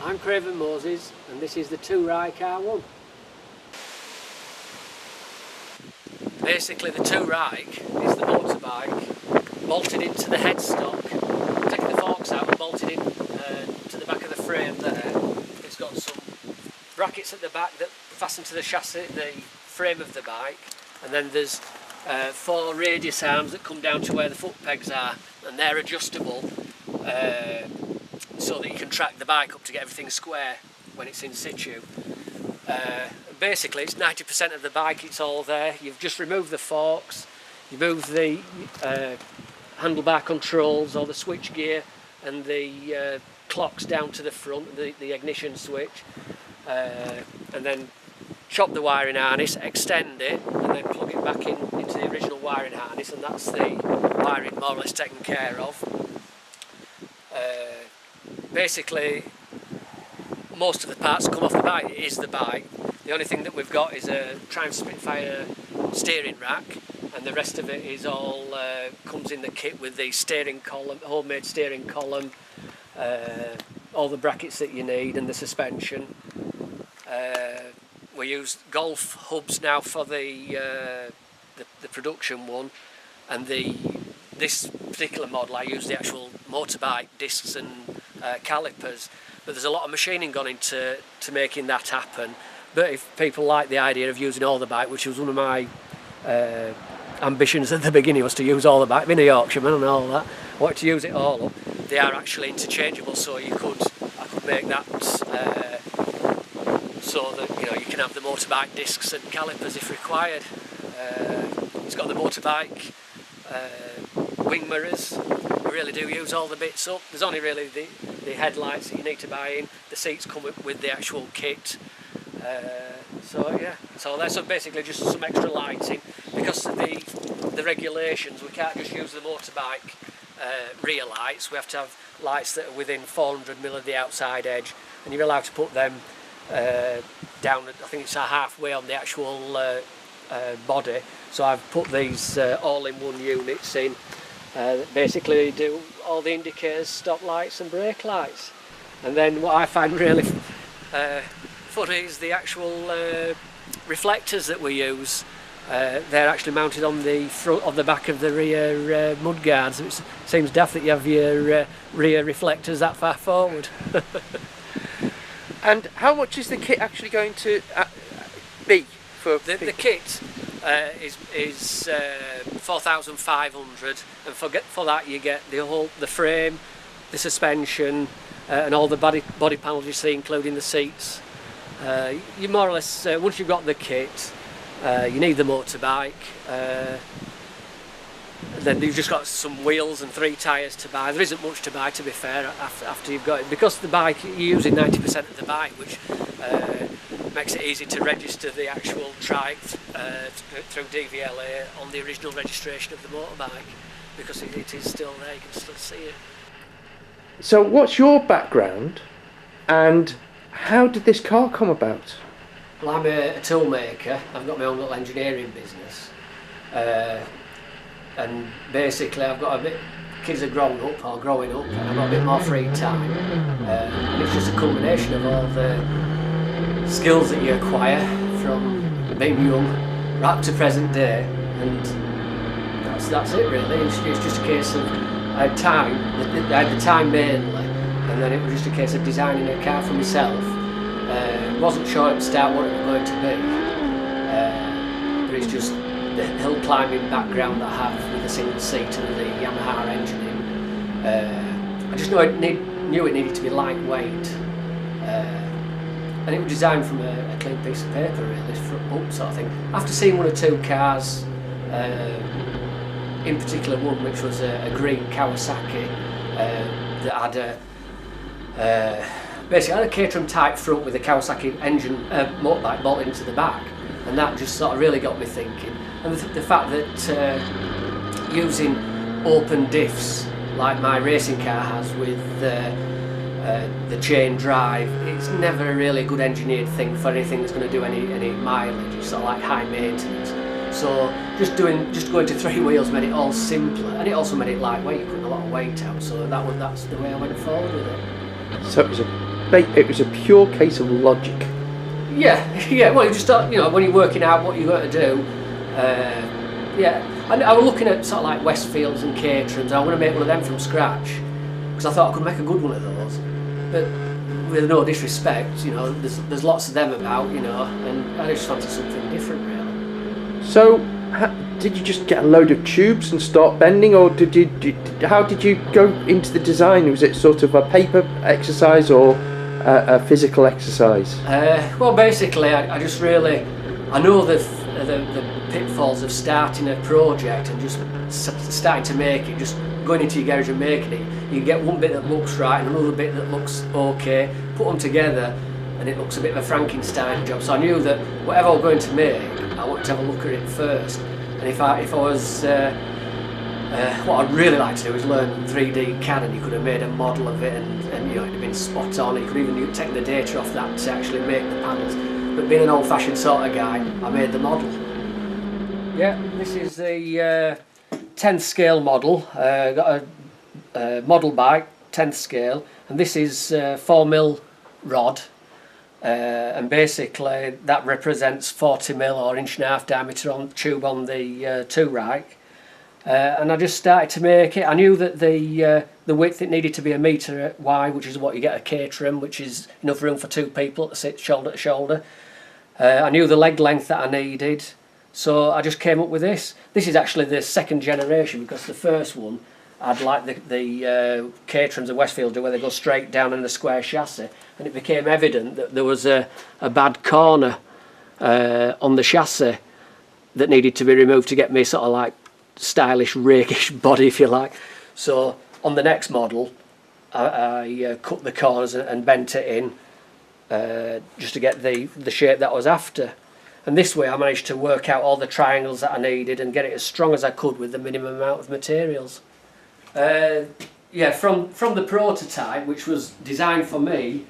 I'm Craven Moses and this is the Rike R1. Basically the Rike is the motorbike bolted into the headstock, taking the forks out and bolted in to the back of the frame there. It's got some brackets at the back that fasten to the chassis, the frame of the bike, and then there's 4 radius arms that come down to where the foot pegs are, and they're adjustable so that you can track the bike up to get everything square when it's in situ. Basically it's 90% of the bike, it's all there. You've just removed the forks, you move the handlebar controls or the switch gear and the clocks down to the front, the ignition switch, and then chop the wiring harness, extend it and then plug it back into the original wiring harness, and that's the wiring more or less taken care of. Basically most of the parts come off the bike. It is the bike. The only thing that we've got is a Triumph Spitfire steering rack, and the rest of it is all comes in the kit with the steering column, homemade steering column, all the brackets that you need and the suspension. We use golf hubs now for the production one, and this particular model I use the actual motorbike discs and calipers, but there's a lot of machining gone into making that happen. But if people like the idea of using all the bike, which was one of my ambitions at the beginning, was to use all the bike, being a Yorkshireman and all that, I wanted to use it all up. They are actually interchangeable, so I could make that so that you can have the motorbike discs and calipers if required. It's got the motorbike wing mirrors. We really do use all the bits up. There's only really the headlights that you need to buy in. The seats come with the actual kit. So yeah, it's all there. So basically just some extra lighting. Because of the regulations, we can't just use the motorbike rear lights. We have to have lights that are within 400mm of the outside edge, and you're allowed to put them down, I think it's halfway on the actual body. So I've put these all-in-one units in that basically do all the indicators, stop lights and brake lights. And then what I find really funny is the actual reflectors that we use. They're actually mounted on the front of the back of the rear mudguards. It seems daft that you have your rear reflectors that far forward. And how much is the kit actually going to be for the kit? Is 4,500, and for that you get the frame, the suspension, and all the body panels you see, including the seats. You more or less once you've got the kit, you need the motorbike. Then you've just got some wheels and 3 tyres to buy. There isn't much to buy, to be fair, after you've got it, because the bike, you're using 90% of the bike, which makes it easy to register the actual trike through DVLA on the original registration of the motorbike, because it is still there, you can still see it. So what's your background and how did this car come about? Well, I'm a tool maker. I've got my own little engineering business, and basically I've got kids are growing up and I've got a bit more free time, and it's just a culmination of all the skills that you acquire from being young right up to present day, and that's it really. It's just a case of I had the time mainly, and then it was just a case of designing a car for myself. Wasn't sure at the start what it was going to be, but it's just the hill climbing background that I have with a single seat and the Yamaha engine in. I just knew it needed to be lightweight, and it was designed from a clean piece of paper really, front up sort of thing. After seeing 1 or 2 cars, in particular one which was a green Kawasaki that had basically had a Caterham type front with a Kawasaki engine motorbike bolted into the back, and that just sort of really got me thinking. And the fact that using open diffs like my racing car has with the chain drive, it's never really a good engineered thing for anything that's going to do any mileage. It's sort of like high maintenance. So just going to 3 wheels made it all simpler, and it also made it lightweight. You put a lot of weight out, so that's the way I went forward with it. So it was a it was a pure case of logic. Yeah. Well, you just start, you know, when you're working out what you're going to do. Yeah, I was looking at sort of like Westfields and Caterhams. I want to make one of them from scratch because I thought I could make a good one of those. But with no disrespect, you know, there's lots of them about, you know, and I just wanted something different, really. So, did you just get a load of tubes and start bending, or how did you go into the design? Was it sort of a paper exercise or a physical exercise? Well, basically, I just really, I know the pitfalls of starting a project and just starting to make it, just going into your garage and making it. You get one bit that looks right and another bit that looks okay, put them together and it looks a bit of a Frankenstein job. So I knew that whatever I was going to make, I wanted to have a look at it first. And if I was, what I'd really like to do is learn 3D CAD, and you could have made a model of it and you know, it'd have been spot on. You could even take the data off that to actually make the panels. But being an old-fashioned sort of guy, I made the model. Yeah, this is the 10th scale model. Got a model bike, 10th scale, and this is 4mm rod, and basically that represents 40mm or 1.5" diameter on tube on the 2 Rike. And I just started to make it. I knew that the width, it needed to be 1 metre wide, which is what you get a Caterham, which is enough room for 2 people to sit shoulder to shoulder. I knew the leg length that I needed, so I just came up with this. This is actually the 2nd generation, because the first one I'd like the Caterhams and Westfields do, where they go straight down in a square chassis, and it became evident that there was a bad corner on the chassis that needed to be removed to get me sort of like stylish, rakish body, if you like. So on the next model, I cut the corners and bent it in just to get the shape that I was after. And this way I managed to work out all the triangles that I needed and get it as strong as I could with the minimum amount of materials. Yeah, from the prototype, which was designed for me,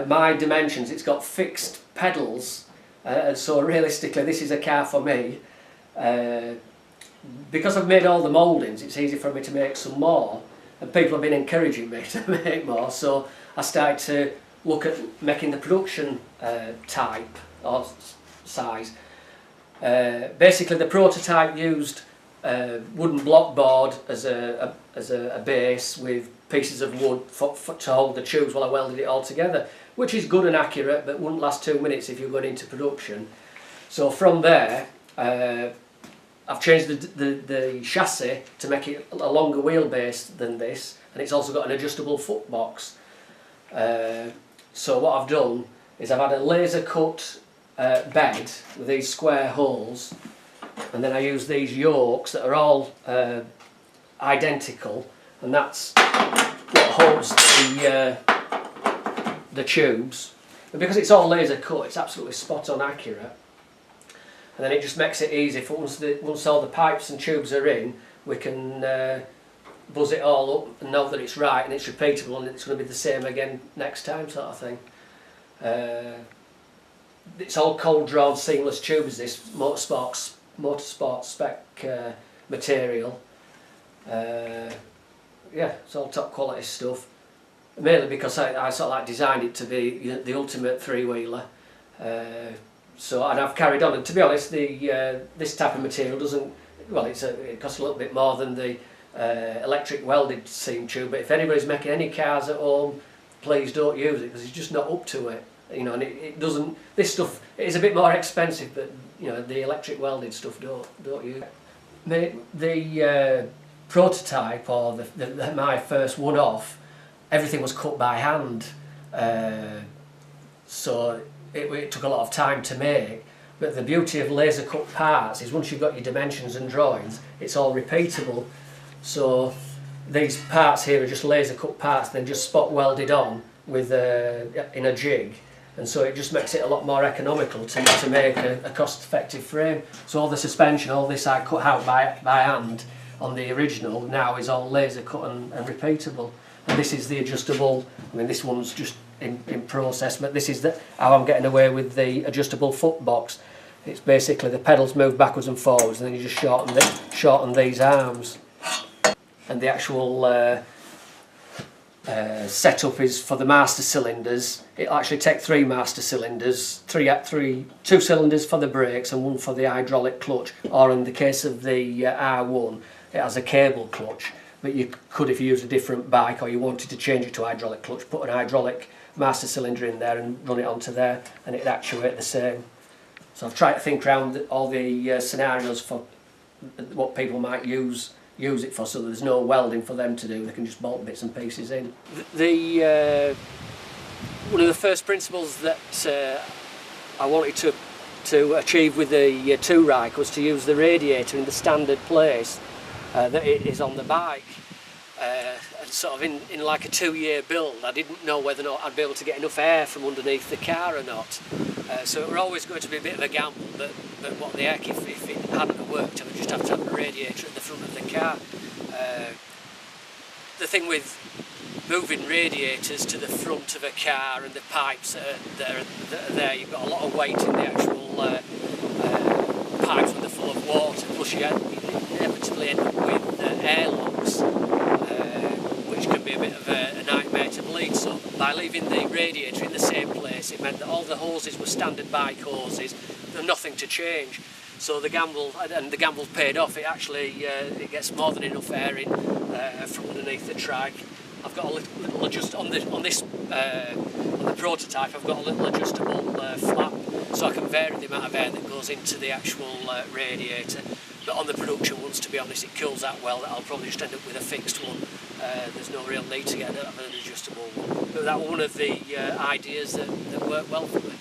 my dimensions, it's got fixed pedals, and so realistically this is a car for me. Because I've made all the mouldings, it's easy for me to make some more, and people have been encouraging me to make more, so I started to look at making the production type or size. Basically the prototype used wooden block board as a base with pieces of wood to hold the tubes while I welded it all together, which is good and accurate, but wouldn't last 2 minutes if you're going into production. So from there I've changed the chassis to make it a longer wheelbase than this, and it's also got an adjustable foot box. So what I've done is I've had a laser cut bed with these square holes, and then I use these yokes that are all identical, and that's what holds the tubes. And because it's all laser cut, it's absolutely spot on accurate. And then it just makes it easy for once all the pipes and tubes are in, we can buzz it all up and know that it's right and it's repeatable and it's going to be the same again next time, sort of thing. It's all cold drawn seamless tubes, this motorsport spec material. Yeah, it's all top quality stuff. Mainly because I sort of like designed it to be the ultimate 3-wheeler. So, and I've carried on, and to be honest, this type of material doesn't, well, it costs a little bit more than the electric welded seam tube, but if anybody's making any cars at home, please don't use it, because it's just not up to it, you know, and it doesn't, this stuff, it is a bit more expensive, but, you know, the electric welded stuff, don't use it. The prototype, or my first one-off, everything was cut by hand, so it took a lot of time to make, but the beauty of laser cut parts is once you've got your dimensions and drawings, it's all repeatable. So these parts here are just laser cut parts, then just spot welded on with in a jig, and so it just makes it a lot more economical to make a cost-effective frame. So all the suspension, all this I cut out by hand on the original, now is all laser cut and repeatable. And this is the adjustable, I mean this one's just in process, but this is how I'm getting away with the adjustable foot box. It's basically the pedals move backwards and forwards, and then you just shorten these arms. And the actual setup is for the master cylinders. It'll actually take 3 master cylinders, two cylinders for the brakes and 1 for the hydraulic clutch, or in the case of the R1 it has a cable clutch, but you could, if you use a different bike or you wanted to change it to hydraulic clutch, put an hydraulic master cylinder in there and run it onto there and it'd actuate the same. So I've tried to think around all the scenarios for what people might use it for, so that there's no welding for them to do, they can just bolt bits and pieces in. One of the first principles that I wanted to achieve with the 2 Rike was to use the radiator in the standard place that it is on the bike. And sort of in like a 2-year build, I didn't know whether or not I'd be able to get enough air from underneath the car or not. So it was always going to be a bit of a gamble, but what the heck, if it hadn't worked, I would just have to have a radiator at the front of the car. The thing with moving radiators to the front of a car and the pipes that are there, you've got a lot of weight in the actual pipes when they're full of water, plus you inevitably end up with airlocks, which can be a bit of a nightmare to bleed. So by leaving the radiator in the same place, it meant that all the hoses were standard bike hoses, there's nothing to change. So the gamble, and the gamble's paid off. It actually it gets more than enough air in from underneath the trike. I've got a little adjust on the prototype. I've got a little adjustable flap, so I can vary the amount of air that goes into the actual radiator. But on the production ones, to be honest, it cools that well that I'll probably just end up with a fixed one. There's no real need to get an adjustable one. But that was one of the ideas that worked well for me.